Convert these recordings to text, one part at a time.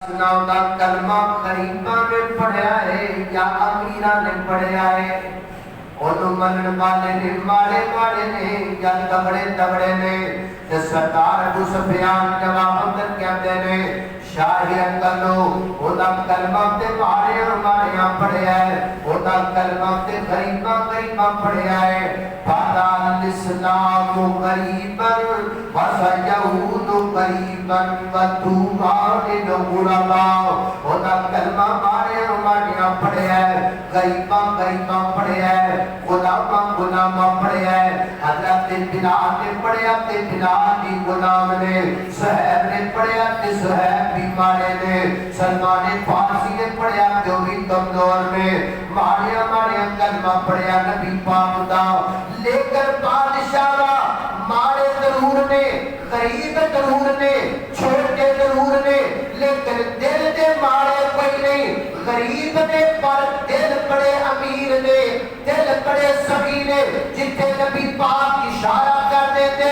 سناؤ دا کلمہ غریباں نے پڑھیا ہے یا امیراں نے پڑھیا ہے؟ انہوں منن والے نے ماڑے ماڑے نے یا تگڑے تگڑے نے؟ تے سردار ابو سفیان جواب اندر کہتے نے شاہی انگلو اودا کلمہ تے ماڑیاں ماڑیاں پڑھیا ہے، اودا کلمہ تے غریباں غریباں پڑھیا ہے۔ فَدَا الْإِسْلَامُ غَرِيبًا وَسَيَعُودُ غَرِيبًا وَطُوبَىٰ لِلْغُرَبَاءِ۔ اودا کلمہ ماڑیاں ماڑیاں پڑھیا ہے، غریباں غریباں پڑھیا ہے، غلاماں غلاماں پڑھیا ہے۔ حضرت بلال نے پڑھیا تے بلال بھی غلام نے، صہیب نے پڑھیا تے صہیب بھی ماڑے نے، سلمان فارسی نے پڑھیا جو بھی کمزور نے، ماڑیاں ماڑیاں کلمہ پڑھیا نبی پاک دا۔ لیکن بادشاہ ماڑے ضرور نے، غریب ضرور نے، چھوٹے ضرور نے، لیکن دل دے ماڑے کوئی نہیں۔ غریب نے پر دل بڑے امیر نے، دل بڑے سخی نے، جتنے نبی پاک اشارہ کر دیتے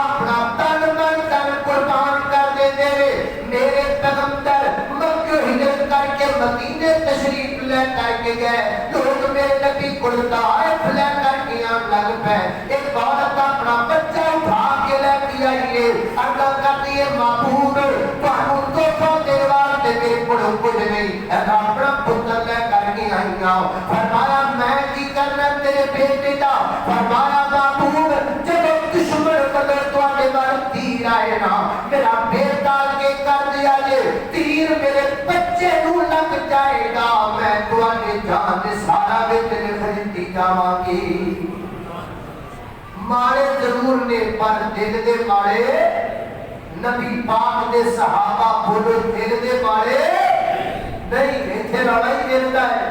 اپنا تن من تن قربان کر دیتے میرے پیغمبر مکہ ہجرت کر کے مدینے تشریف لے کر کے گئے، لوگ میرے نبی کو طائف لے کر کے آن لگ پے، ایک عورت اپنا بچہ اٹھا کے لے کے آئیے، اللہ کرتی ہے معبود پہنوں تو دینے واسطے میرے کو کچھ نہیں، ایسا اپنا پتر لے کر کے آئیاں۔ فرمایا میں کی کرنا تیرے بیٹے دا؟ فرمایا معبود جب دشمن قدر تو آنے والا تیر آئے نا میرا بیٹا کے کر دیا جے، تیر میرے بچے نو لگ جائے گا، میں تو آنے جان سارا بیٹے خریدی جاواں گی۔ مارے ضرور نے پر دل دے مارے نبی پاک دے صحابہ بولو دل دے مارے نہیں، ایتھے لڑائی دیتا ہے،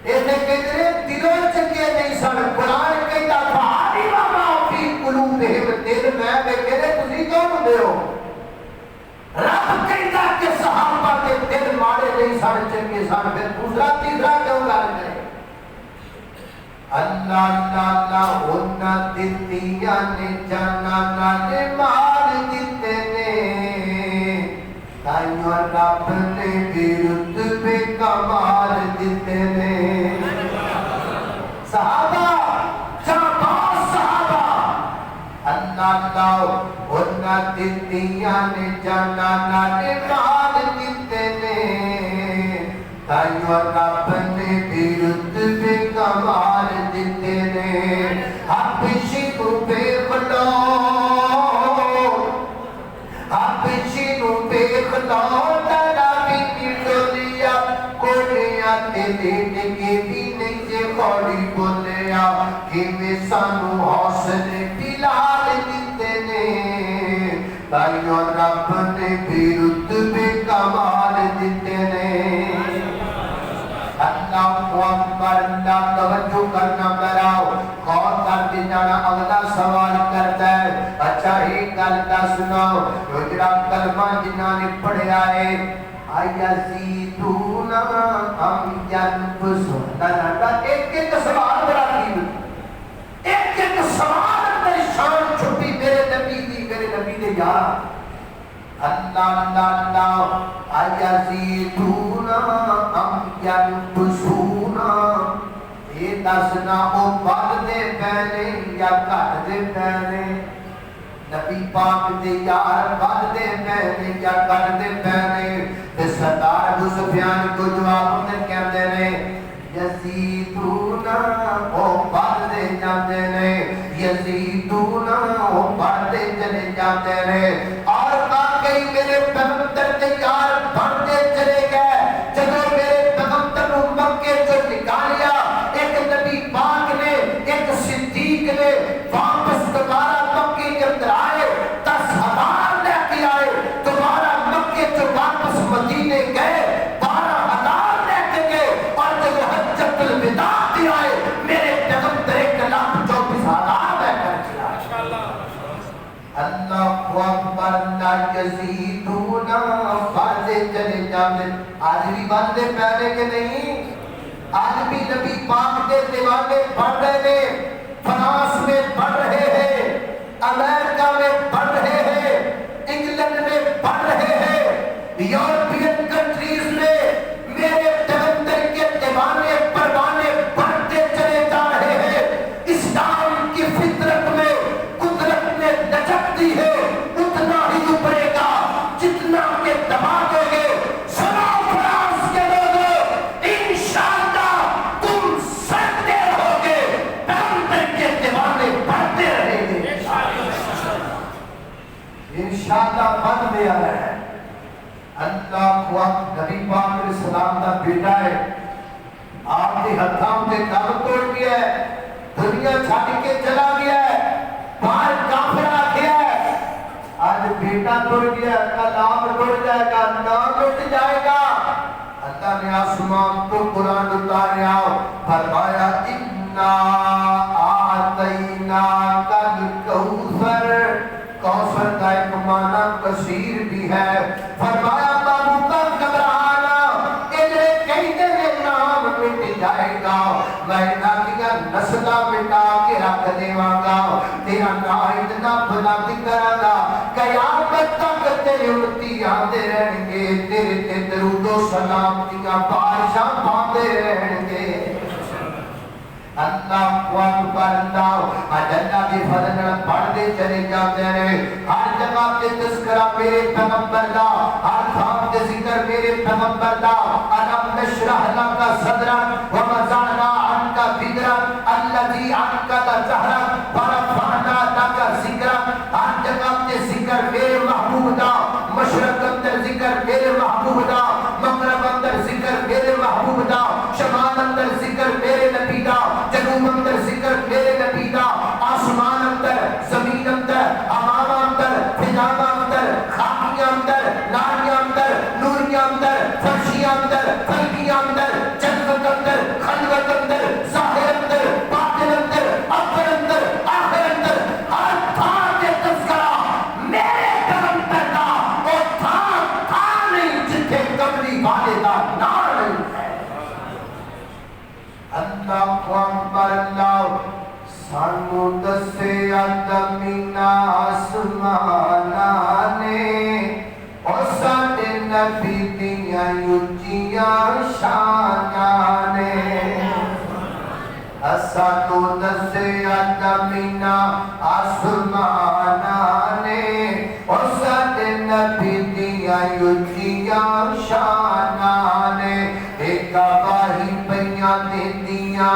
ایتھے کہتے ہیں دلوں چکے نہیں سن، قرآن کہتا فَعَلِمَ مَا فِي قُلُوبِهِمْ، دل میں بے کہتے تسی کون دے ہو؟ رب کہتا کہ صحابہ کے دل مارے نہیں سن چکے سن، پھر دوسرا تیسرا کیوں گل کرے؟ اللہ اللہ اللہ ہونا دتیاں نے جانا نالے مار دیتے نے، تائیوں رب نے بھی رتبے کمال دیتے نے۔ صحابہ جہاں صحابہ اللہ اللہ ہونا دتیاں نے جانا نالے مار دیتے نے، تائیوں رب نے بھی رتبے کمال دیتے نے۔ حبشی کو بیخ لو، حبشی کو بیخ لو، ترابی کی ڈولیا کوڑیاں تے لیٹ کے بھی نہیں جے خوڑی بولیا، کہ میں سانو حوصلے بلال دیتے نے، تائیوں رب نے بھی رتبے کمال دیتے نے۔ اللہ اکبر، اللہ توجہ کرنا کراؤ، غور کرتے جانا اگلا سوال کرتا ہے۔ اچھا ایک گل دس سناؤ، جو جڑا کلمہ جنہاں نے پڑھیا ہے ایزیدون ام ینقصون، ایک ایک سوال بڑا قیمتی، ایک ایک سوال اندر شان چھپی میرے نبی دی، میرے نبی دے یار۔ اللہ اللہ اللہ ایزیدون ام ینقصون، یہ دسنا او بڑھ دے پینے یا گھٹ دے پینے؟ نبی پاک دے یار بڑھ دے پینے یا گھٹ دے پینے؟ تے سردار ابو سفیان کو جواب اندر کہتے نے یزیدون او بڑھ دے جاتے نے، یزیدون او بڑھ دے چلے جاتے نے۔ اور باقی میرے پیغمبر کے یار بڑھتے چلے گئے، جب میرے پیغمبر کو مکے سے نکالیا، ایک نبی پاک نے ایک صدیق نے واپس دوبارہ مکے کے اندر آئے، 10,000 لے کے آئے، دوبارہ مکے سے واپس مدینے گئے، 12,000 لے کے گئے، اور جب حجۃ الوداع بھی آئے میرے پیغمبر 1,24,000 لے کر چلا۔ اللہ اکبر، لا یزیدون، بڑھتے چلے جاتے۔ آج بھی بڑھتے پہلے کے نہیں، آج بھی نبی پاک کے دیوانے بڑھ رہے ہیں، فرانس میں بڑھ رہے ہیں، امریکہ میں بڑھ رہے ہیں، انگلینڈ میں بڑھ رہے ہیں، یورپی دیا ہے اللہ کو نبی پاک علیہ السلام دا بیٹا ہے آپ کے ہتھاں تے دم توڑ گیا ہے دنیا چھاڑ کے چلا گیا ہے باہر کافر آ گیا ہے آج بیٹا توڑ گیا کل آپ توڑ جائے گا نام ٹوٹ جائے گا اللہ نے آسمان کو قرآن اتاریا فرمایا اِنَّا آتَيْنَاكَ الْكَوْثَرَ کوثر کا ایک معنی کثیر بھی ہے فرمایا بابو گھبرانا ادھر کہتے ہیں نام مٹ جائے گا میں ناکیاں نسلہ مٹا کے رکھ دیواں گا تیرا نام اتنا بلند کراں گا قیامت تک تیرے امتی آتے رہیں گے تیرے تے درود و سلامتیاں بارشاں پاندے رہیں گے اللہ کو اکبر اللہ اللہ کے فضل پڑھتے چلے جاتے ہیں ہر جگہ پہ تذکرہ میرے پیغمبر دا ہر تھام پہ ذکر میرے پیغمبر دا الم نشرح لک صدرک ووضعنا عنک وزرک الذی انقض ظہرک ورفعنا لک ذکرک ہر جگہ پہ ذکر میرے محبوب دا مشرق اندر ذکر میرے محبوب دا مغرب اندر ذکر میرے محبوب دا شمال اندر ذکر میرے نبی دا جنوب اندر ذکر میرے نبی دا آسمان اندر زمین اندر امامہ اندر فضامہ اندر خاکیہ اندر ناریہ اندر نوریہ اندر فرشیہ اندر قلبیہ اندر جنت اندر خلوت اندر ظاہر اندر باطن اندر اول اندر آخر اندر ہر تھان کے تذکرہ میرے پیغمبر دا اور تھان نہیں جتھے قبری والے دا نام نہیں ہے اللہ کو اکبر اللہ سانو دسے آدمین آسمانا نے اور ساڑے نبی دیاں یوچیاں شانا نے سانو دسے آدمین آسمانا نے اور ساڑے نبی دیاں یوچیاں شانا نے ایک گواہی پیاں دیندیاں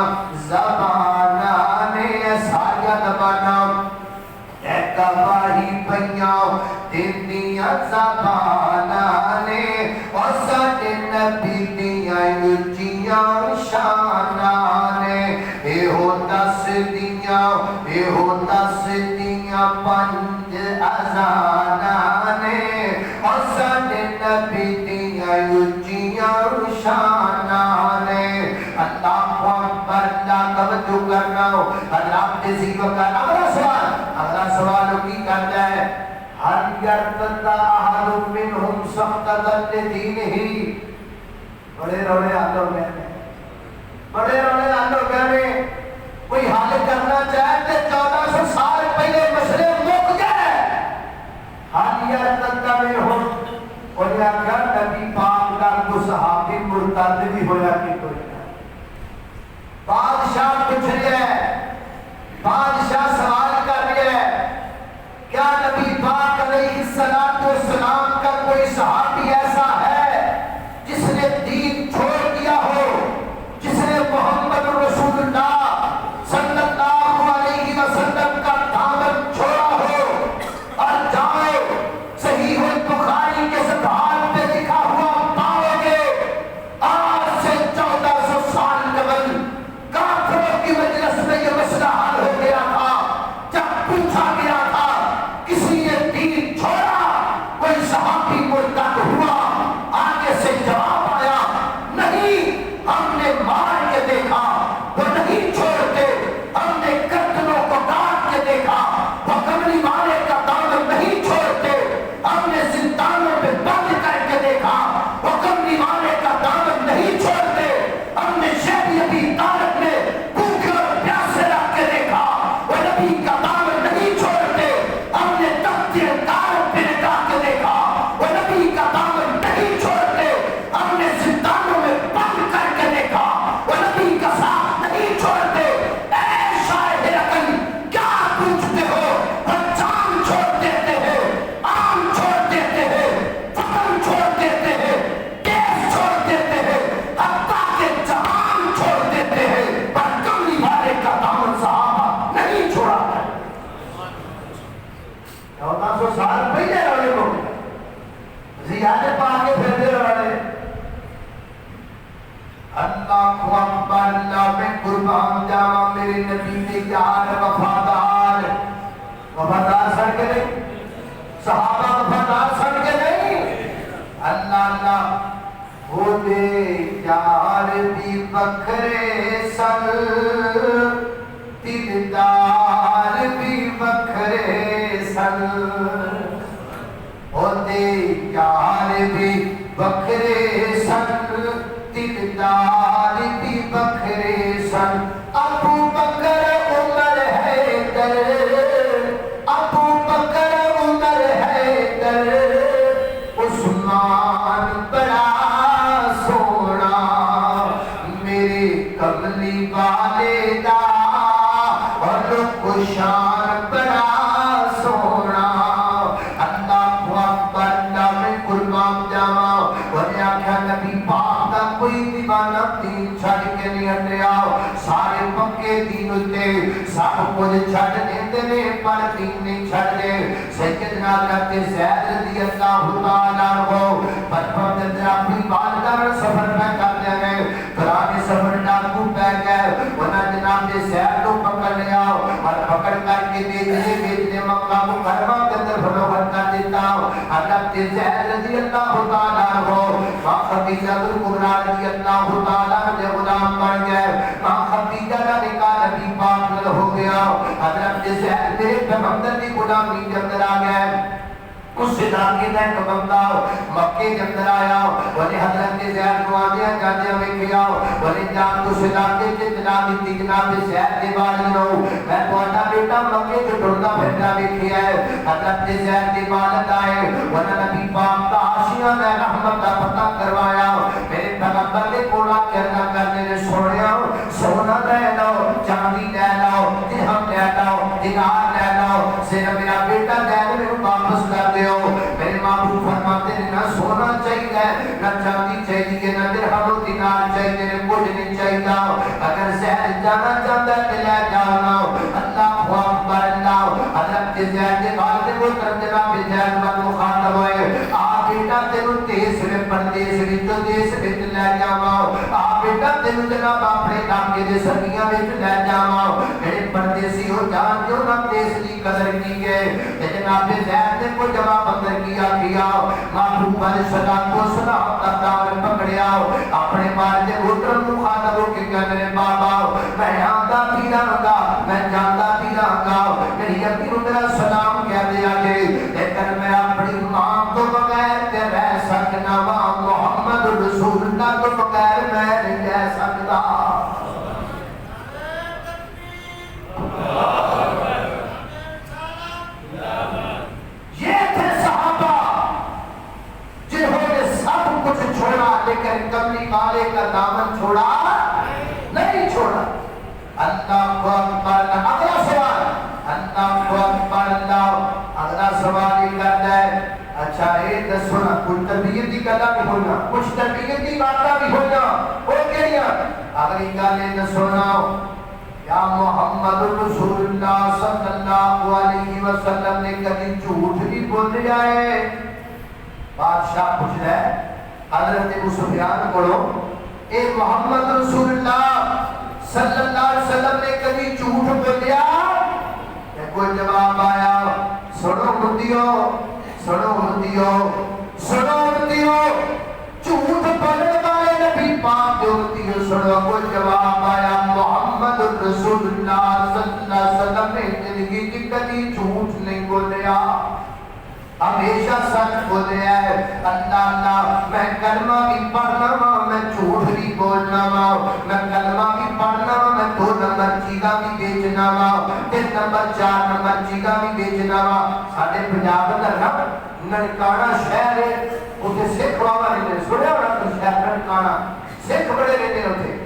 زبانہ نے ساریا زبانہ ایک گواہی پیاں دیندیاں زبانہ نے اور ساڑے نبی دیاں یوچیاں شانہ نے اے ہو دس دیاں پنج ازانہ نے اور ساڑے نبی دیاں یوچیاں شانہ نے اللہ کو اکبر اللہ توجہ کرنا ہو اللہ کے ذکر کا اگلا سوال کی کرتا ہے ہر یرتد احد منہم سختۃ لدینہ بڑے روڑے آلو گئے کوئی حال کرنا چاہے تو 1400 سال پہلے مسئلے مک گئے ہر یرتد منہم اور یہ کیا نبی پاک کا کو صحابی مرتد بھی ہویا کہ کوئی بادشاہ پوچھ رہے ہیں بادشاہ سوال کر رہے ہیں کیا نبی پاک علیہ السلام کا کوئی صحابی ایسا ہے جس نے دین چھوڑ دیا ہو جس نے محمد رسول اللہ صلی اللہ علیہ وسلم کا دامن چھوڑا ہو اور جائے صحیح البخاری کے صفحات پہ لکھا ہوا پاؤ گے آج سے میرے نبی کے یار وفادار سڑ کے نہیں، صحابہ وفادار سڑ کے نہیں، اللہ اللہ ہو دے یار بھی بکھرے سن، دلدار بھی بکھرے سن، ہو دے یار بھی بکھرے سن، دلدار بھی بکھرے سن، ابو بکر عمر حیدر، ابو بکر عمر حیدر، عثمان بڑا سونا، میرے کملی والے دا اور کشان بڑا سونا، اللہ اکبر نام قربان جاواں، انہیں آکھا نبی پاک دا کوئی دیوانہ دین چھڑ کے نہیں ہٹیا، سارے پکے دین اتے سب کچھ چھڑ دیندے نے پر دین نہیں چھڑ دے، سیدنا حضرت زید رضی اللہ تعالیٰ عنہ بچپن دے اندر اپنی والدہ سفر میں کرتے گئے، پرانے سفر ڈاکو پہ گئے، انہاں جناب دے زید کو پکڑ لیا اور پکڑ کر کے بیچنے مکہ مکرمہ کے اندر فروخت کر دیتا، حضرت زید رضی اللہ تعالیٰ عنہ ماں خدیجہ کبریٰ رضی اللہ تعالیٰ عنہ غلام بن گئے، ماں خدیجہ کا نکاح نبی پاک میں ہو گیا، حضرت زید میرے پیغمبر کی غلامی کے اندر آ گئے، اس سے داکی دا ایک بندہ مکے کے اندر آیا، ولی حضرت زید کو آدیا جاندیا میں کیا، ولی جان تو صداقے کے جناب دیتی جناب زید دے بارے لو، میں تو آتا بیٹا مکے جو ڈھونڈا پھرنا بھی کیا ہے، حضرت زید دے والد آئے، ونہ نبی پاک کا آشیاں میں رحمت کا پتہ کروایا، میرے پیغمبر دے کوڑا کرنا کرنے نے سوڑیا، سونا لے لو، چاندی لے لو، درہم لے لو، دینار لے لو، صرف میرا بیٹا زید میں واپس کر دے، میرے محبوب فرماتے ہیں نہ سونا چاہیے نہ چاندی چاہیے نہ درہم و دینار چاہیے نہ کچھ نہیں چاہیے، اگر زید جانا چاہتا ہے تو لے جانا، اللہ اکبر اللہ، حضرت زید کے والد کو جناب زید پر مخاطب ہوئے، آپ بیٹا تینوں دیس میں پردیس میں جو دیس میں لے جاواں، آپ بیٹا تینوں جناب اپنے علاقے دے سرگیاں میں لے جاواں، میرے پردیسی ہو جان جو نہ دیس کی قدر کی گئے، جناب زید نے کو جواب اندر کیا محبوب علیہ السلام کو سلام کا دامن پکڑیا، اپنے والد محترم مخاطب ہو کے کہنے لگے بابا میں آندا پیراں گا میں جاندا پیراں گا، میری امی کو میرا سلام کہہ دیا جے، لیکن میں اپنی ماں تو بغیر تے رہ سکنا وا، محمد رسول اللہ تو بغیر میں نہیں رہ سکتا۔ لیکن کملی والے کا دامن چھوڑا نہیں چھوڑا، اللہ کو اکبر، اگلا سوال، اللہ کو اکبر اللہ، اگلا سوال یہ کرتا ہے اچھا ایک سنا کچھ تربیتی گلا بھی ہونا کچھ تربیتی باتیں بھی ہونا، وہ کیا اگلی گالیں سنا یا محمد رسول اللہ صلی اللہ علیہ وسلم نے کبھی جھوٹ بھی بول جائے، بادشاہ پوچھ رہا ہے حضرت ابو سفیان کو اے محمد رسول اللہ صلی اللہ علیہ وسلم نے کبھی جھوٹ بولیا؟ کوئی جواب آیا سنو مردیو سنو مردیو سنو مردیو، جھوٹ بولنے والے نبی پاک جو مردیو سنو، کوئی جواب آیا محمد رسول اللہ صلی اللہ علیہ وسلم نے زندگی کی کبھی جھوٹ نہیں بولیا، ہمیشہ سچ بول رہا ہے، اللہ اللہ میں کلمہ بھی پڑھنا وا میں جھوٹ بھی بولنا وا، میں کلمہ بھی پڑھنا وا میں 2 نمبر چیزاں بھی بیچنا وا، 3 نمبر 4 نمبر چیزاں بھی بیچنا وا۔ ساڈے پنجاب دا ننکانہ شہر ہے، اوتھے سکھ بابا نے سنیا ہونا تو شہر ننکانہ سکھ بڑے رہتے ہیں اوتھے،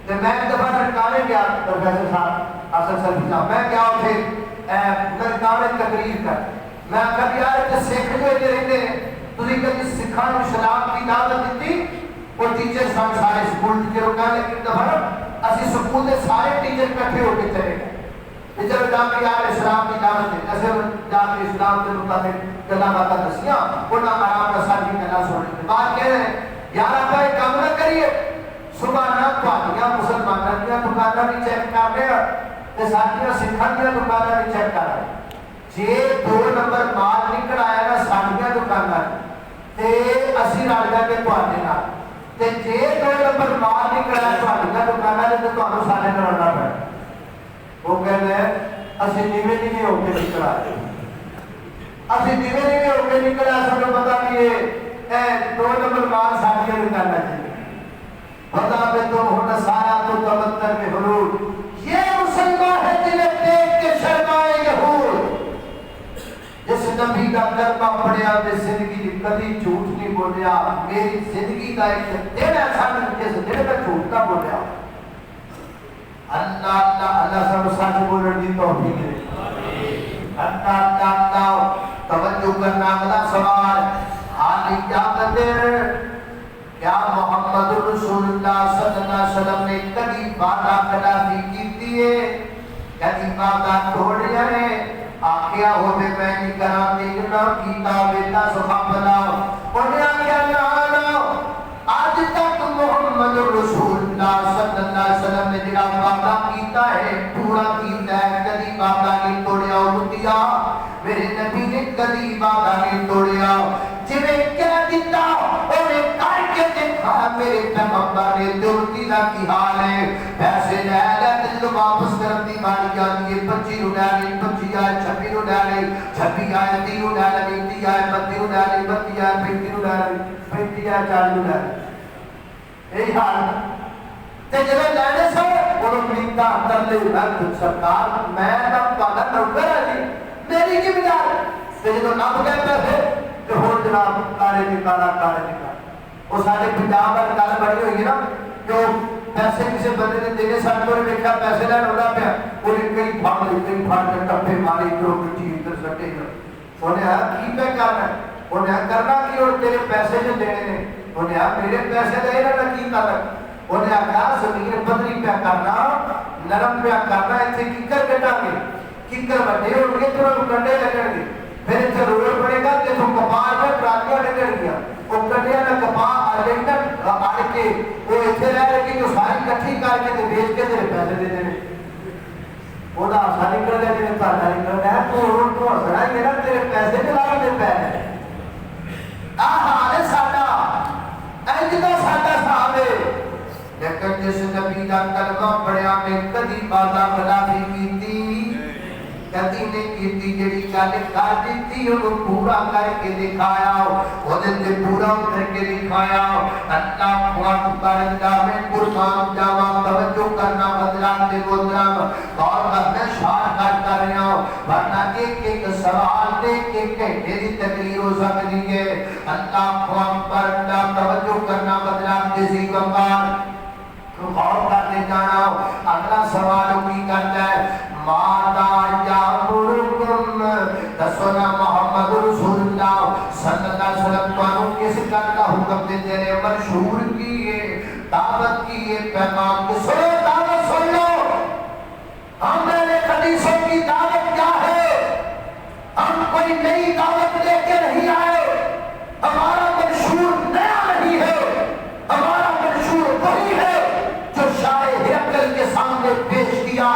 تے میں ایک دفعہ ننکانے گیا پروفیسر صاحب اصل سر صاحب میں گیا اوتھے ننکانے تقریر کر، میں کبھی یار تے سکھ جو ادھر رہتے ہیں تسی کبھی سکھاں نوں اسلام کی دعوت دیتی؟ وہ ٹیچر سن سارے سکول ٹیچر ہو گئے، لیکن دفعہ اسی سکول دے سارے ٹیچر کٹھے ہو کے چلے گئے، ٹیچر جا کے یار اسلام کی دعوت دیتے، اصل جا کے اسلام کے مطابق گلا باتاں دسیاں، انہاں آرام کا ساری گلا سننے کے بعد کہہ رہے ہیں یار آپ ایک کام نہ کریے، صبح نہ پانیاں مسلمانوں دیا دکاناں بھی چیک کر رہے ہیں، تے ساڈیاں سکھاں دیاں دکاناں وچ چیک کر جے 2 نمبر مال نکل آیا نا ساڈیاں دکاناں تے اسی رل جا کے تواڈے نال تے جے 2 نمبر مال نکل آیا تواڈیاں دکاناں تے تانوں سارے نال لڑنا پے وہ کہندے اسی نیویں نیویں ہو کے نکل آئے اسی نیویں نیویں ہو کے نکل آئے سانوں پتہ بھی ہے 2 نمبر مال ساڈیاں دکاناں چ بتا پہ تم ہو نصارا تو تبتر میں حلول یہ مسلمان ہے جنہیں دیکھ کے شرمائے یہود جس نبی کا کلمہ پڑھیا میں زندگی کبھی جھوٹ نہیں بولیا میری زندگی کا ایک دن ایسا نہیں جس دن میں جھوٹ نہ بولیا اللہ اللہ اللہ سب سچ بولنے کی توفیق دے اللہ اللہ اللہ توجہ کرنا اگلا سوال حالی کیا قدر کیا محمد رسول اللہ صلی اللہ علیہ وسلم نے کبھی وعدہ خلافی کی ہے کبھی وعدہ توڑیا ہے آخیا ہو میں نہیں کرا دیکھنا کیتا بیٹا سخا بناؤ انہیں آخیا نہ آج تک محمد رسول اللہ صلی اللہ علیہ وسلم نے جڑا وعدہ کیتا ہے پورا کیتا ہے کبھی وعدہ نہیں توڑیا امتیا میرے نبی نے کبھی وعدہ نہیں توڑیا جویں کہہ دیتا انہیں کر کے دیکھا میرے پیغمبر نے دلتی دا کی حال ہے پیسے لے لے دل واپس کرن دی ماری جاتی ہے 25 نو لے لے 25 آئے 26 نو لے لے 26 آئے 30 نو لے لے 30 آئے 32 نو لے لے 32 آئے 35 نو لے لے 35 آئے 40 نو لے لے یہی حال تے جب لینے سے انہوں پلیتا اندر لے سرکار میں تب پاگا نوکر ہے جی میری کی بجار تے جب نب گئے پیسے تو ہون جناب کارے نکالا وہ سارے پنجاب اور گل بڑی ہوئی نا جو پیسے کسی بندے نے دینے ساتھ کو دیکھا پیسے لین ہونا پیا وہ کئی پھاڑ کے ٹپے ماری ادھر پٹھی ادھر سٹے انہیں کہا کی پہ کرنا انہیں کرنا کی اور تیرے پیسے جو دینے نے انہیں میرے پیسے دے رہا کی کرنا انہیں کہا زمین پدری پہ کرنا نرم پہ کرنا ایسے ککر کٹا گے ککر بڑے ہو گے تو کنڈے لگن گے پھر اتنے روڑ پڑے گا کہ تو کپاہ میں پراتیاں نکل گیا وہ کنڈیاں نہ کپاہ آجنٹن آڑ کے وہ اتنے رہ رہے جو ساری کٹھی کر کے بیچ کے تیرے پیسے دے دے وہ دا آسانی کر دے جنہیں پاتا نکل رہا ہے تو ہسنا یہ نا تیرے پیسے چلا دے پہ حال ہے ساڈا ایجدا ساڈا صاحب ہے لیکن جس نبی کا کلمہ پڑھیا میں کدی وعدہ خلافی کیتی کدی نے کیتی جڑی گل کر دتی او پورا کر کے دکھایا او دے پورا کر کے دکھایا اللہ اکبر اللہ میں قربان جاوا توجہ کرنا حضرات محترم اور میں شار کر رہا ہوں ورنہ ایک سوال دے کے گھنٹے دی تقریر ہو سکتی ہے اللہ اکبر اللہ توجہ کرنا حضرات جی وقار غور کرنے جانا اگلا سوال کی کرتا ہے ماذا یامرکم دسونا محمد رسول اللہ صلی اللہ علیہ وسلم تو کس گل کا حکم دیتے ہیں مشہور کیے دعوت کیے پیغام کو سنو دعوت سن لو ہم نے حدیثوں کی دعوت کیا ہے ہم کوئی نئی دعوت لے کے نہیں آئے ہمارا منشور نیا نہیں ہے ہمارا منشور وہی ہے جو شاہ ہرقل کے سامنے پیش کیا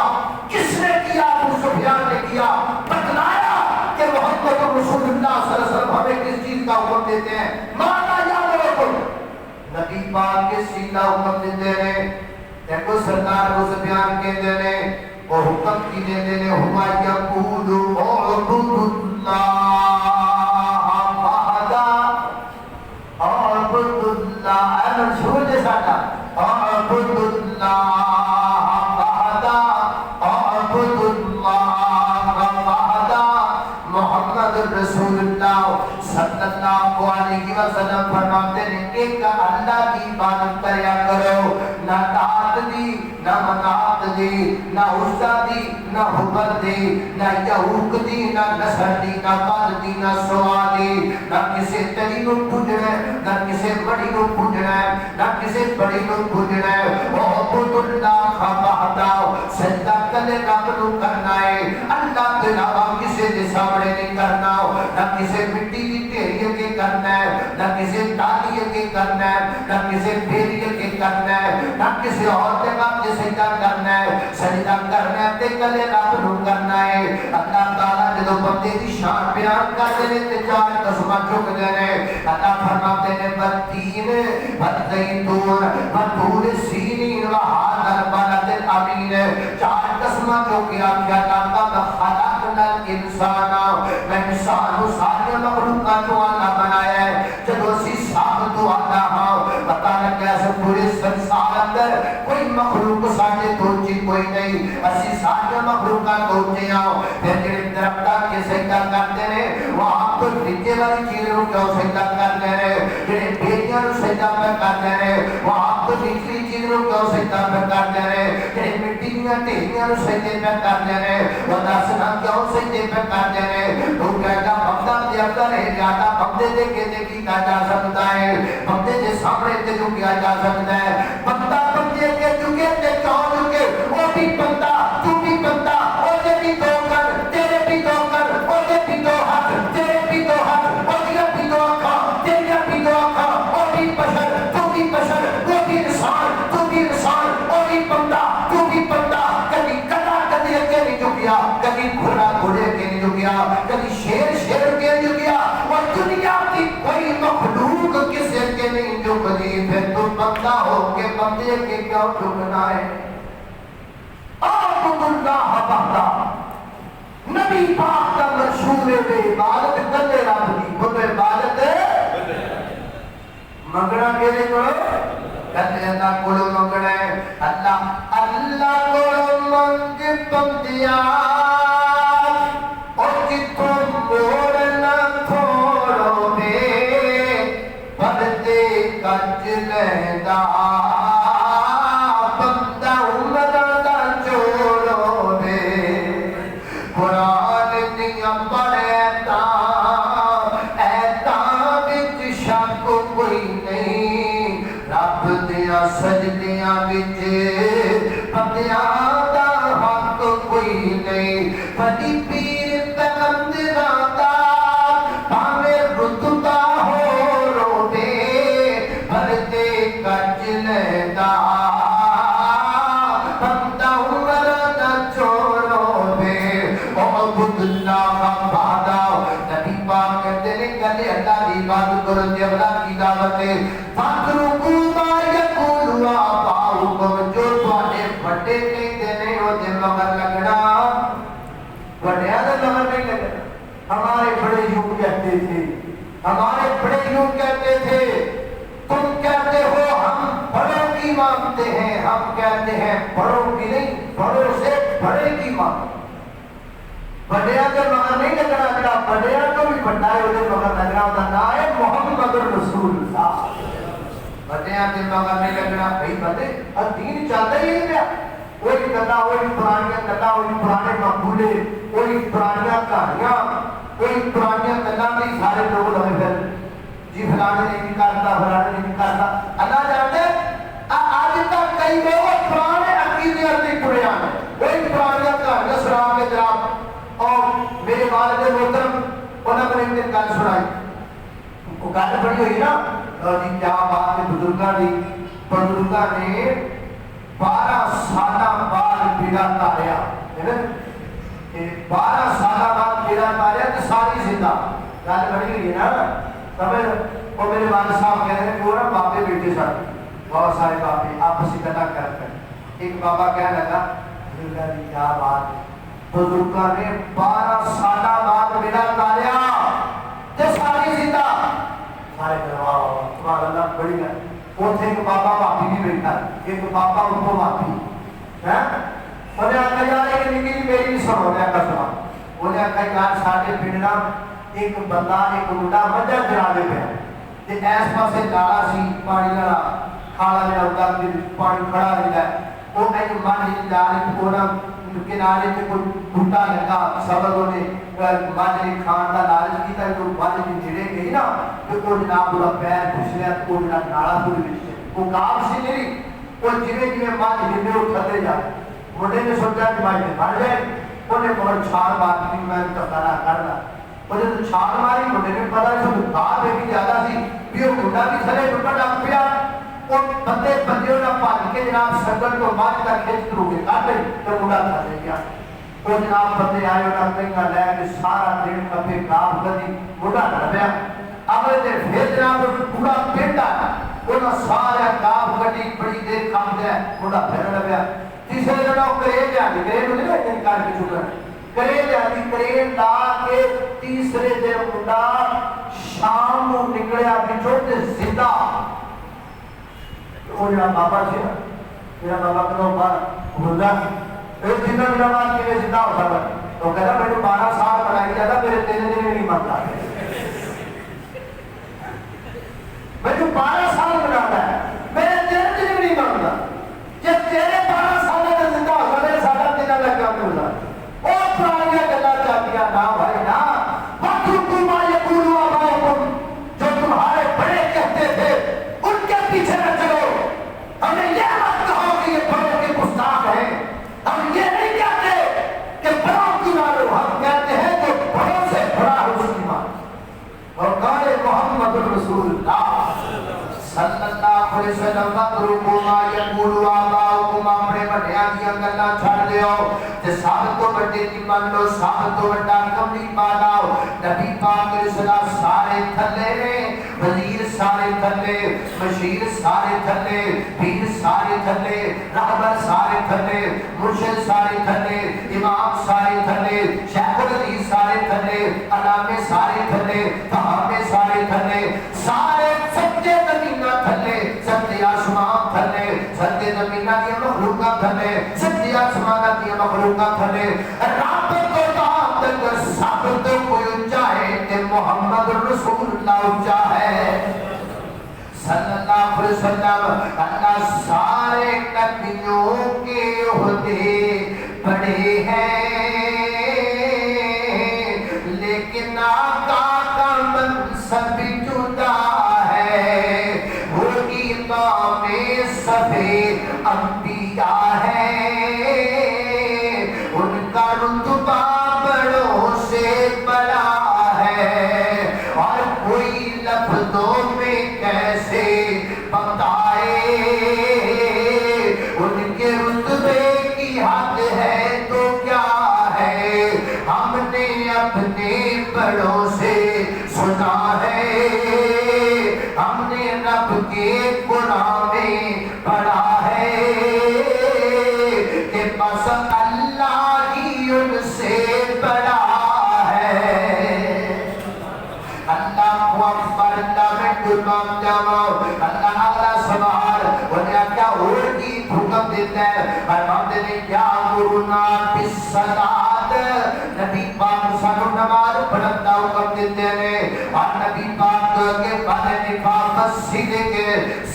کس نے کیا ابو سفیان نے کیا بتلایا کہ محمد رسول اللہ صلی اللہ علیہ وسلم ہمیں کس چیز کا حکم دیتے ہیں مانا یامرکم نبی پاک کس چیز کا حکم دیتے ہیں دیکھو سرکار ابو سفیان کہتے ہیں وہ حکم کی دیتے ہیں ہوا یقول اعبد اللہ وحدہ اعبد اللہ اے منشور جیسا تھا اعبد اللہ وحدہ اعبد اللہ وحدہ محمد رسول اللہ صلی اللہ علیہ وسلم فرماتے ہیں ایک اللہ کی عبادت کریا کرو نہ داد دی نہ منات دی نہ عزا دی نہ حبر دی نہ یہوک دی نہ نصر دی نہ قاد دی نہ سوا دی نہ کسے تری نو پوجنا ہے نہ کسے بڑی نو پوجنا ہے نہ کسے بڑی نو پوجنا ہے اعبد اللہ وحدہ سجدہ کلے رب نو کرنا ہے اللہ کے علاوہ کسے دے سامنے نہیں کرنا نہ کسے مٹی کی ڈھیری کے کرنا ہے نہ کسی تالی کے کرنا ہے، نہ کسی پھیری کے کرنا ہے، نہ کسی اور جگہ تے سجدہ کرنا ہے، سجدہ کرنا ہے تے کلے رب نو کرنا ہے۔ اللہ تعالیٰ جدو بندے دی شان بیان کرتے ہیں تے چار قسماں چکتے ہیں۔ اللہ فرماتے ہیں والتین والزیتون وطور سینین وہذا البلد الامین، چار قسماں چکیا کیا لقد خلقنا الانسان، میں انسان سارے مخلوقات کو اللہ بنایا ہے۔ جب اسی ساخت تو آتا ہاں پتہ لگا ایسے پورے سنسار اندر کوئی مخلوق ساڑھے توچی کوئی نہیں، اسی سارے مخلوقات توچے آؤ۔ پھر جڑے درختہ کے سجدہ کرتے ہیں وہاں تو نچے والی چیزوں کو سجدہ کرتے ہیں، جڑے بیٹیاں سجدہ پر کرتے ہیں وہاں تو نچلی چیزوں کو سجدہ پر کرتے ہیں، جڑے مٹیاں ٹھیلیاں سجدے پر کرتے ہیں، وہ دسنا کیوں سجدے پر کرتے ہیں؟ تو کہتا بندہ دے اندر ہے جاتا بندے دے کے دے کی کہا جا سکتا ہے، بندے دے سامنے تے جو کیا جا سکتا ہے، بندہ بندے کے چکے تے چون چکے، وہ بھی بندہ تو بھی بندہ، وہ دے بھی دو کر تیرے بھی دو کر، وہ دے بھی دو ہاتھ تیرے بھی دو ہاتھ، وہ دے بھی دو آنکھاں تیرے بھی دو آنکھاں، وہ بھی بشر تو بھی بشر، وہ بھی انسان تو بھی انسان، وہ بھی بندہ تو بھی بندہ۔ کبھی کلا کدی اگے نہیں جھکیا، کبھی گھوڑا گھوڑے اگے نہیں جھکیا، کبھی شیر شیر اگے نہیں جھکیا، وہ دنیا کی کوئی مخلوق کسی اگے نہیں جھکتی۔ پھر تو بندہ ہو کے بندے کے کیوں جھکنا ہے؟ اعبد اللہ وحدہ، نبی پاک کا منشور ہے عبادت کلے رب دی، وہ عبادت منگنا کیلے کرو کہتے اللہ کو منگنا ہے۔ اللہ اللہ کو منگ بندیا اور جتوں موڑنا تھوڑو میں پردے کج لیندہ بندہ عمرہ دا جوڑو میں قرآن دیا پڑھتا ایتا بچ شک کوئی نہیں، رب دیا سجدیاں بچ بندیاں دا حق کوئی نہیں۔ بڑی پیر پیغمبران دا پاویں رتبہ ہو روے پردے کج لیندہ بندہ عمرہ دا جوڑو میں اعبد اللہ وحدہ۔ نبی پاک کہتے ہیں کلے اللہ دی عبادت کرو تے اللہ کی دعوت ہے۔ فاترکوا ما یقول آباؤکم، جو تواڈے بڑے کہندے نے او دے مگر لگنا، بڑیاں دے مگر نہیں لگنا۔ ہمارے بڑے یوں کہتے تھے، ہمارے بڑے یوں کہتے تھے، تم کہتے ہو ہم بڑوں کی مانتے ہیں، ہم کہتے ہیں بڑوں کی نہیں، بڑوں سے بڑے کی مانتے۔ بڑیاں کے مگر نہیں لگنا، جڑا بڑیاں تو بھی بڑا ہے وہ مگر لگنا ہوتا نا ہے محمد رسول اللہ۔ بڑیاں کے مگر نہیں لگنا، بھائی بندے دین چلتا ہی نہیں پیا، وہی گلا وہی پرانیاں گلا وہی پرانے مقولے وہی پرانیاں کہانیاں وہی پرانیاں گلاں نہیں سارے لوگ لگے پھر جی فلانے نے نہیں کرتا فلانے نے نہیں کرتا۔ اللہ جانتے آج تک کئی لوگ پرانے عقیدے اندر ٹرے آنے وہی پرانیاں کہانیاں سنا کے جناب، اور میرے والد محترم انہوں نے ایک دن گل سنائی، وہ گل بڑی ہوئی نا جی کیا بات ہے، بزرگاں نے 12 سالہ بعد بیڑا تاریا، 12 سالہ بعد بیڑا تاریا تو ساری زندہ گل بڑی ہوئی ہے نا سمجھ۔ اور میرے والد صاحب کہہ رہے ہیں کہ وہ نا بابے بیٹے سن، بہت سارے بابے آپس ہی گلا کرتے ہیں۔ ایک بابا کہنے لگا کیا بات ہے، بزرگاں نے 12 سالہ بعد بیڑا تاریا تو ساری زندہ، سارے سبحان اللہ بڑی ہے۔ اوتھے ایک بابا بھابی بھی بیٹھا، ایک بابا ان کو بھابی ہے، انہیں آکھا یار ایک نکی جی میری بھی سنو، نے آکھا سنا، انہیں آکھا یار ساڈے پنڈ نا ایک بندہ ایک منڈا مجھا چرانے پہ تے ایس پاسے نالا سی پانی والا کھالا جڑا ہوتا پانی کھڑا رہتا ہے، وہ ایک مجھ نالے کونا کنارے تے کوئی بوٹا لگا سبب انہیں مجھ نے کھان کا لالچ کیتا جو مجھ نے جڑے گئی نا تو وہ جناب وہ پیر پھسلیا تو وہ جڑا نالا پور وچ وہ گاؤں سی نہیں، وہ جویں جویں مجھ ہلے وہ تھلے جائے، منڈے نے سوچا کہ مجھ نے مر جائے، انہیں مگر چھال بات کی میں تفارہ کرنا وہ جب چھال ماری منڈے نے پتا جو دھار بھی زیادہ سی بھی وہ منڈا بھی تھلے ڈبن لگ پیا اور بندے بندیوں نے پھج کے جناب سنگل کو مار کر کھچ کرو کے کر لئی تو منڈا تھلے گیا وہ جناب بندے آئے انہاں کنگا لے کے سارا دن کپے کام کری منڈا لبیا اگلے دن پھر جناب پورا پنڈ آیا انہاں سارا کام کٹی بڑی دیر کام دیا منڈا پھر لبیا تیسرے دن وہ کرے لیا کرے نہیں لے کر کے چھوڑا کرے لیا کرے لا کے تیسرے دن منڈا شام کو نکلیا بچوں تے زندہ وہ جناب بابا سی میرا بابا کہتا باہر بھولا ایک دن میرا بات کے زندہ ہو سکتا تو کہتا میں 12 سال بنائی جاتا میرے 3 دن میں نہیں مرتا میں 12 سال بناتا ہے میرے 3 دن میں نہیں مرتا جب تیرے 12 سال میں زندہ ہو سکتا ہے ساڑھا دن میں کیا کرتا اور پرانیاں گلا چاہتیا نا بھائی نا وَقْتُ مَا يَقُولُ آبَاؤُكُمْ جو تمہارے بڑے کہتے تھے ان کے پیچھے نہ چلو ہمیں یہ مت کہو کہ یہ بڑوں کے گستاخ ہیں ہم یہ نہیں کہتے کہ بڑوں کی مانو ہم کہتے ہیں کہ بڑوں سے بڑا ہے اس کی مانو اور قال محمد رسول اللہ صلی اللہ علیہ وسلم وَقْرُبُ مَا يَقُولُ آبَاؤُكُمْ اپنے بڑیاں دیا گلہ چھڑ دیو تے سب تو بڑے کی من لو سب تو بڑا کملی پالاؤ نبی پاک علیہ السلام سارے تھلے نے وزیر سارے تھلے مشیر سارے تھلے پیر سارے تھلے رہبر سارے تھلے مرشد سارے تھلے امام سارے تھلے شیخ الحدیث سارے تھلے علامے سارے تھلے فہامے سارے تھلے سارے سچے زمینہ تھلے سچے آسمان تھلے سچے زمینہ کی مخلوقہ تھلے سچے آسمانہ کی مخلوقہ تھلے رب کو بات کر سب تو کوئی اونچا ہے کہ محمد رسول اللہ اونچا ہے صلی اللہ علیہ وسلم اللہ سارے نبیوں کے عہدے بڑے ہیں لیکن آقا کا منصب جدا ہے وہ امام سب انبیاء ہے ان کا رتبہ بڑوں سے بڑا ہے اور کوئی لفظوں میں کیسے بتائے ان کے رتبے کی حد ہے تو کیا ہے ہم نے اپنے بڑوں سے سنا ہے ہم نے رب کے قرآن میں پڑھا ہے کہ بس اللہ ہی ان سے بڑا ہے اللہ اکبر اللہ میں قربان جاؤ اللہ اعلیٰ سبحان انہیں کیا اور کی حکم دیتا ہے فرماتے ہیں کیا مرنا بالصلاۃ نبی پاک سانو نماز پڑھن دا حکم دیتے ہیں اور نبی پاک کے بارے نفاق سیدھے کے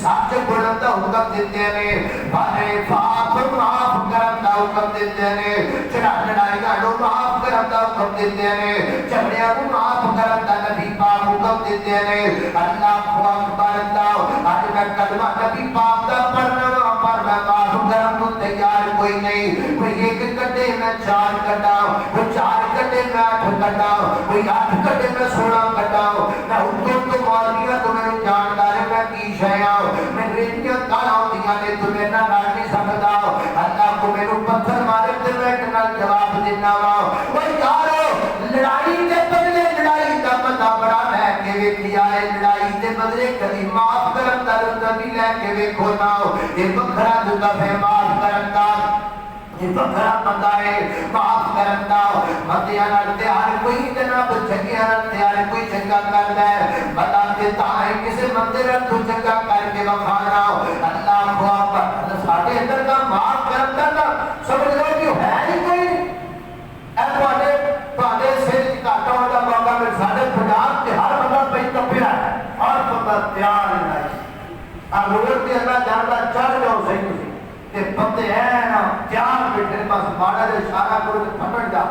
سچ پڑھن دا حکم دیتے ہیں بارے پاک معاف کرن دا حکم دیتے ہیں لڑائیاں نو معاف کرن دا حکم دیتے ہیں جھگڑیاں کو معاف کرن دا نبی پاک حکم دیتے ہیں اللہ اکبر اللہ آج میں کلمہ نبی پاک دا پڑھنا پر میں معاف کرن کو تیار کوئی نہیں کوئی ایک گھنٹے میں 4 گھنٹہ کوئی 4 گھنٹے میں 8 گھنٹہ کوئی 8 گھنٹے میں 16 گھنٹہ میں حکم تو مولویاں تمہیں جاندار ہے میں کی شیعہ میں ریتیاں کالا ہوتیاں نے تمہیں نہ لڑ نہیں سکتا اللہ کو میرے پتھر مارے تے میں اتنا جواب دینا وا وہ یارو لڑائی دے بدلے لڑائی دا بندہ بڑا لے کے ویکھیا ہے لڑائی دے بدلے کبھی معاف کرن دا بھی لے کے ویکھو نا یہ بکھرا دتا ہے معاف کرن دا یہ بکھرا بندہ ہے معاف کرن دا مدیاں نال تیار کوئی جناب جگیاں نال تیار کوئی چنگا کردا ہے بتا تے تائیں کسے مندر تو چنگا کر کے وکھانا اللہ کو اکبر ساڈے اندر کا معاف کرن دا سمجھ لو کہ ہے ہی کوئی اے تواڈے سر گھاٹا ہوتا موقع میں ساڈے پنجاب تے ہر بندہ پئی تپیا ہے ہر بندہ تیار ہے اب روڈ تے اللہ جاندا چڑھ جاؤ صحیح تسی کہ بندے ہیں نا تیار بیٹھے بس ماڑا دے اشارہ کرو تے پھٹن جا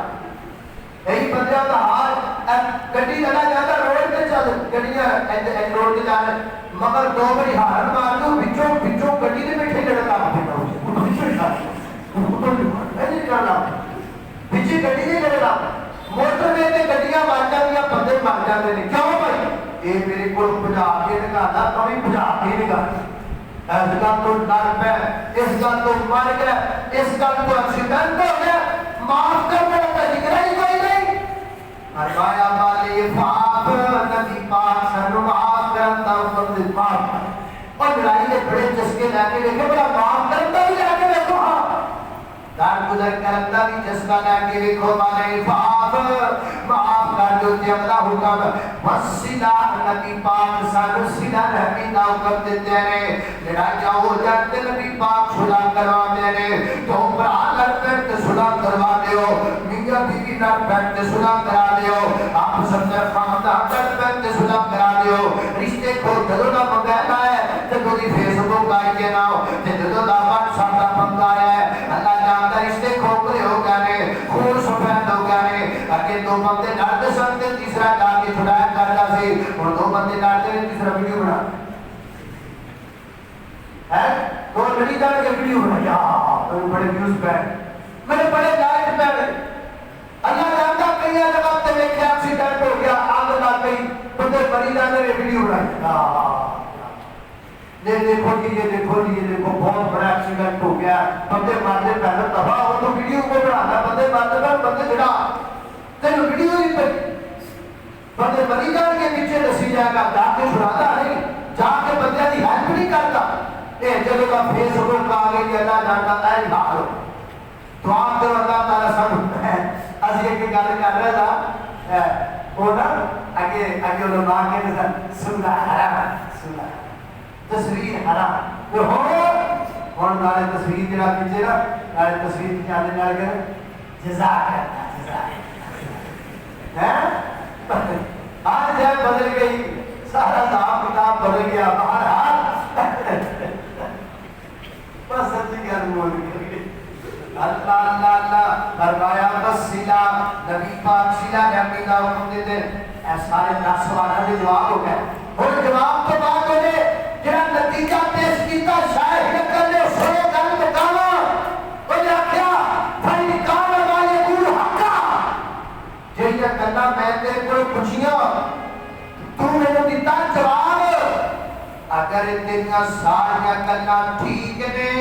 یہی بندیاں دا حال گڈی لگا جاتا روڈ تے چل گڈیاں این روڈ تے جان مگر دو باری ہارن مار دو وچوں گڈی دے بیٹھے لڑکا پھٹا ہو جائے وچوں نہیں کرنا پیچھے گڈی نہیں لڑکا موٹر وے تے گڈیاں واجاں دیاں بن جاتے ہیں. کیوں بھائی یہ میرے کو بجا کے نکالا تو بھی بجا کے نکالا. اس گل تو ڈر پہ, اس گل تو مر گیا, اس گل تو ایکسیڈنٹ ہو گیا, معاف کرنے کا ذکر ہی کوئی نہیں. فرمایا والے پاپ نبی پاک سانو معاف کرتا ہوں معاف. اور لڑائی کے بڑے چسکے لے کے دیکھے بڑا معاف کرتا ہی لے کے دیکھو. ہاں دار گزر کرتا بھی چسکا لے کے دیکھو والے پاپ معاف کر دو تے اگلا حکم وسیلہ نبی پاک سانو سیدھا رحمی دا حکم دیتے ہیں. لڑائی جاؤ جاتے نبی پاک صلح کروا دے رہے تو برا لڑ بیٹھ صلح کروا دیو, میاں بیوی لڑ بیٹھ صلح کرا دیو, آپ سندر خاندان لڑ بیٹھ صلح کرا دیو. رشتے کو جدوں دا منگانا ہے جدوں دی فیس بک آئی کے ناؤ تے جدوں دا واٹسپ دا منگایا ہے. اللہ جانتا رشتے کھوکھلے ہو گئے, خون سفید ہو گئے. اگے دو بندے لڑتے سن تے تیسرا جا کے چھڑایا کرتا سی, ہن دو بندے لڑتے نے تیسرا ویڈیو بنا ہے تو لڑی جا کے ویڈیو بنایا تو بڑے ویوز پہ میرے بڑے لائک پہ. اللہ جانتا کئی جگہ تے ویکھیا ایکسیڈنٹ ہو گیا, آگ لگ گئی, بندے مری جاندے نے ویڈیو بنائی. یہ دیکھو جی یہ دیکھو جی یہ دیکھو بہت بڑا ایکسیڈنٹ ہو گیا, بندے مرتے پہلے تباہ ہو تو ویڈیو کو بنانا, بندے مرتے پہلے بندے جڑا تینوں ویڈیو ہی پہ بندے مری جان کے نیچے دسی جائے گا, جا کے چھڑاتا نہیں, جا کے بندے کی ہیلپ نہیں کرتا. یہ جب کا فیس بک آ گئی اللہ جانتا ہے حال ہو. دعا کرو اللہ تعالیٰ سب اسی ایک گل کر رہا تھا وہ نا اگے اگے علماء کے سننا حرام سننا تصویر حرام وہ ہوں نالے تصویر جڑا پیچھے نا نالے تصویر کی آنے نال گئے جزاک کرتا جزاک آج جائے بدل گئی سارا صاحب کتاب بدل گیا بہرحال بس سچی گل بول گئی. اللہ اللہ اللہ فرمایا بس سلا نبی پاک سلا نبی کا حکم دیتے اے سارے 10 سوالوں کے جواب ہو گئے. اور جواب تو بات ہو گئے جہاں نتیجہ پیش کیتا شاید نہ کرنے سو گل مکانا وہ آخیا بھائی کام والے گل حقا جہاں گلا میں تیرے کو پوچھیاں تو میرے دیتا جواب اگر تیریاں ساریاں گلاں ٹھیک نے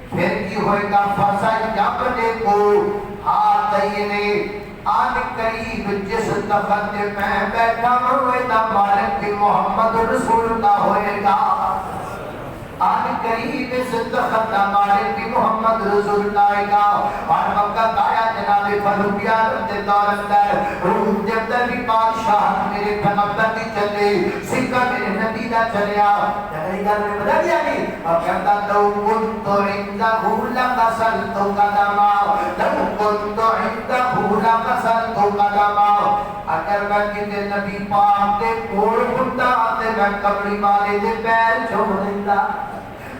پھر کی ہوئے گا فاسا یابنے کو آتینے آن قریب جس تخت میں بیٹھا ہوئے دا مالک کی محمد رسول اللہ ہوئے گا. آن قریب اس تخت دا مالک کی محمد رسول اللہ ہوئے گا. اور وقت آیا جناب فروبیا رضی اللہ اندر روح جب در بھی بادشاہ میرے پیغمبر کی چلے سکہ میرے نبی دا چلیا جنہی گل میں بدل دیا نہیں. اور کہتا لو کنتو عندہو لقسلتو قدما لو کنتو عندہو لقسلتو قدما اگر میں کتے نبی پاک دے کوڑ ہوتا تے میں کمری والے دے پیر چھوڑ دیتا,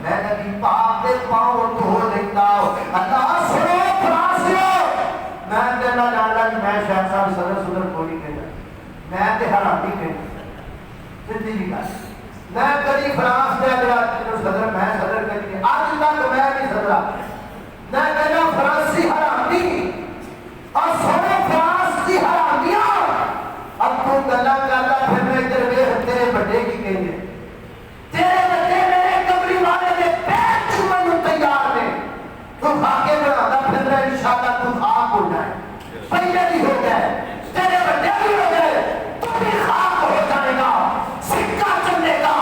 میں نبی پاک دے پاؤں دھو دیتا. اللہ سنو فراسیو میں دینا جانتا کہ میں شاید صاحب صدر کو نہیں کہتا, میں تے حرامی کہتا جدی بھی کہتا. میں کدی فرانس دے اگر صدر میں صدر کہتی ہے آج تک میں نہیں صدرہ میں کہنا فرانسی حرامی اور سنو فرانس کی حرامیاں. اب تو گلہ کرتا پھر میں ادھر بے تیرے بڑے کی کہیں گے تیرے بڑے میرے کمری والے نے پیر چھوڑنے تیار نے تو خاکے بناتا پھر میں انشاءاللہ تو خاک ہو جائے پہلے بھی ہو جائے تیرے بڑے بھی ہو جائے تو بھی خاک ہو جائے گا. سکہ چلنے گا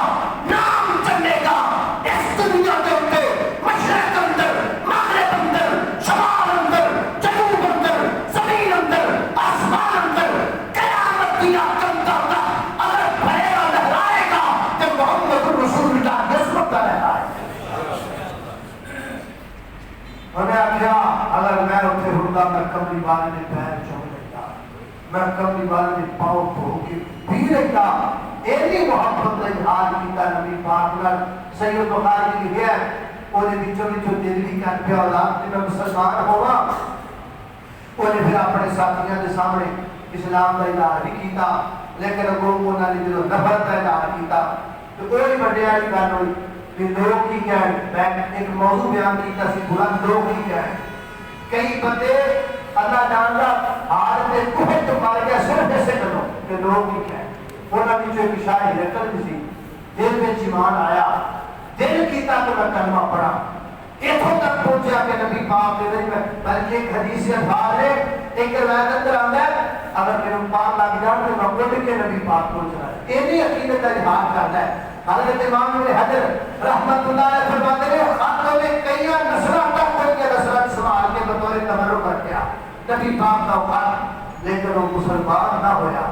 نام چلنے گا اس دنیا کے اندر مشرق اندر مغرب اندر شمال اندر جنوب اندر زمین اندر آسمان اندر قیامت دیا چلتا ہوگا. اگر بھرے لہرائے گا کہ محمد رسول اللہ نسبت کا لہرائے. انہیں آخیا اگر میں اتنے ہوتا میں کمری والے نے پیر چھوڑ دیتا, میں کمری والے نے پاؤں دھو کے پی لیتا. ایلی محبت کا اظہار کیتا نبی پاک نے. سید بخاری کی لکھیا ہے انہیں بچوں بچوں دلی کر پہ اولاد میں مسلمان ہوا. انہیں پھر اپنے ساتھیاں کے سامنے اسلام کا اظہار بھی کیتا لیکن وہ انہوں نے جو نفرت کا اظہار کیتا تو کوئی بڑے والی گل ہوئی کہ لوگ کی کہیں. میں ایک موضوع بیان کیتا سی پورا لوگ کی کہیں. کئی بندے اللہ جانتا ہار میں کفر تو مار گیا صرف ایسے کرو کہ لوگ کی کہیں انہوں نے جو ایک شاہ ہرکل بھی سی دل میں ایمان آیا دل کیتا تو میں کلمہ پڑھا اتھوں تک پہنچا کہ نبی پاک نے بلکہ ایک حدیث اتھار ہے ایک روایت اندر آتا ہے اگر میرے پاک لگ جان تو میں اٹھ کے نبی پاک پہنچ رہا ہے اینی عقیدت کا اظہار کرتا ہے حضرت امام ابن حجر رحمت اللہ علیہ فرماتے ہیں خاتوں میں کئی نسلوں تک ان کے نسلات سوال کے بطور تبرک کر گیا نبی پاک کا وفات لیکن وہ مسلمان نہ ہویا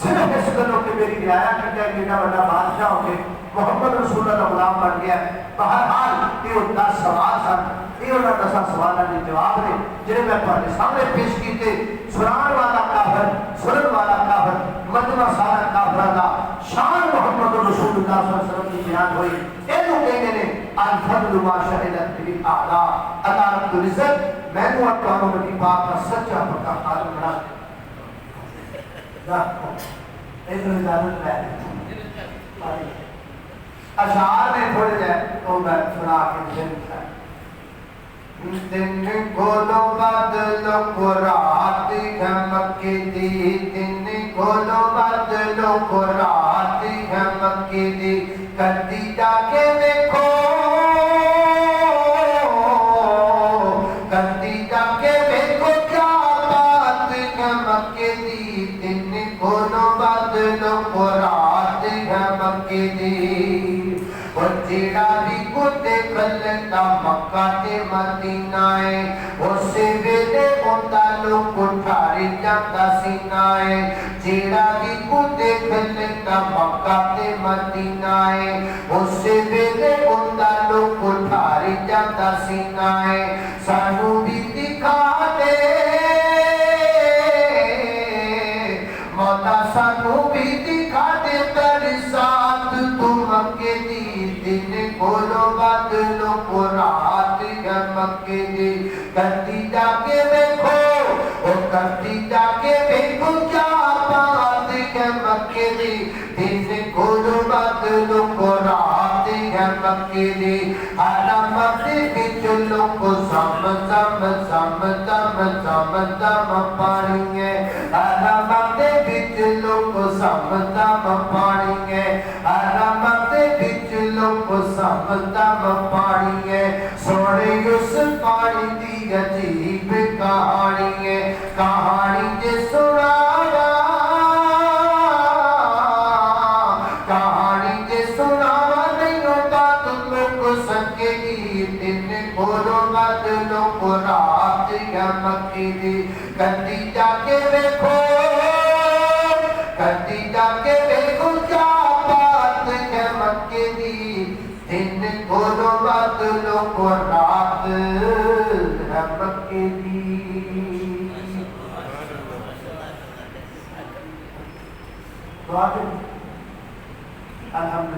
صرف اس گلوں کے میری رعایا کر کے ایڈا بڑا بادشاہ ہو کے محمد رسول اللہ غلام بن گیا بہرحال یہ 10 سوال سن یہ انہوں نے 10 سوالوں کے جواب نے جنہیں میں تمہارے سامنے پیش کیتے سنان والا کافر سنن والا کافر مجمع سارا کافر دا شان محمد رسول اللہ صلی اللہ علیہ وسلم کی بیان ہوئی اینو کہنے نے الفضل ما شہدت به الاعلی اللہ رب العزت میں نے اپنا نبی پاک کا سچا پکا خادم بنا ایسا اجازت ہے اشعار میں تھوڑے جائے تو میں سنا کے دن کھولو بدلو قرآت ہے مکی دی دن کھولو بدلو قرآت ہے مکی دی کرتی جا کے دیکھو کرتی جا کے دیکھو کیا بات ہے مکی دی دن کھولو بدلو قرآت ہے مکی دی اور جیڑا بھی کو دیکھ لیتا مکہ تے مدینہ ہے اسے ویلے ہوتا لوگ اٹھاری جاتا سینہ ہے جیڑا بھی کو دیکھ لیتا مکہ تے مدینہ ہے اسے ویلے ہوتا لوگ اٹھاری جاتا سینہ ہے سانو بھی دکھا دے مولا سانو بھی دکھا دے تیرے ساتھ تو مکے دی دن کھولو بدلو قرآت ہے مکے دی کرتی جا کے دیکھو او کرتی جا کے دیکھو کیا بات ہے مکے دی دن کھولو بدلو قرآت ہے مکے دی حرم دے وچ لوگ زم زم زم زم زم زم پانی ہے حرم دے وچ لوگ زم زم پانی ہے حرم دے وچ لوگ زم زم پانی ہے سونے اس پانی دی عجیب کہانی ہے کہانی جے سنایا کہانی جے سنایا نہیں ہوتا تم کو سکے گی دن کھولو بدلو قرآت ہے مکی دی کرتی جا کے دیکھو کرتی جا کے دیکھو کیا بات ہے مکے دی دن کھولو بدلو قرآت ہے مکے دی الحمدللہ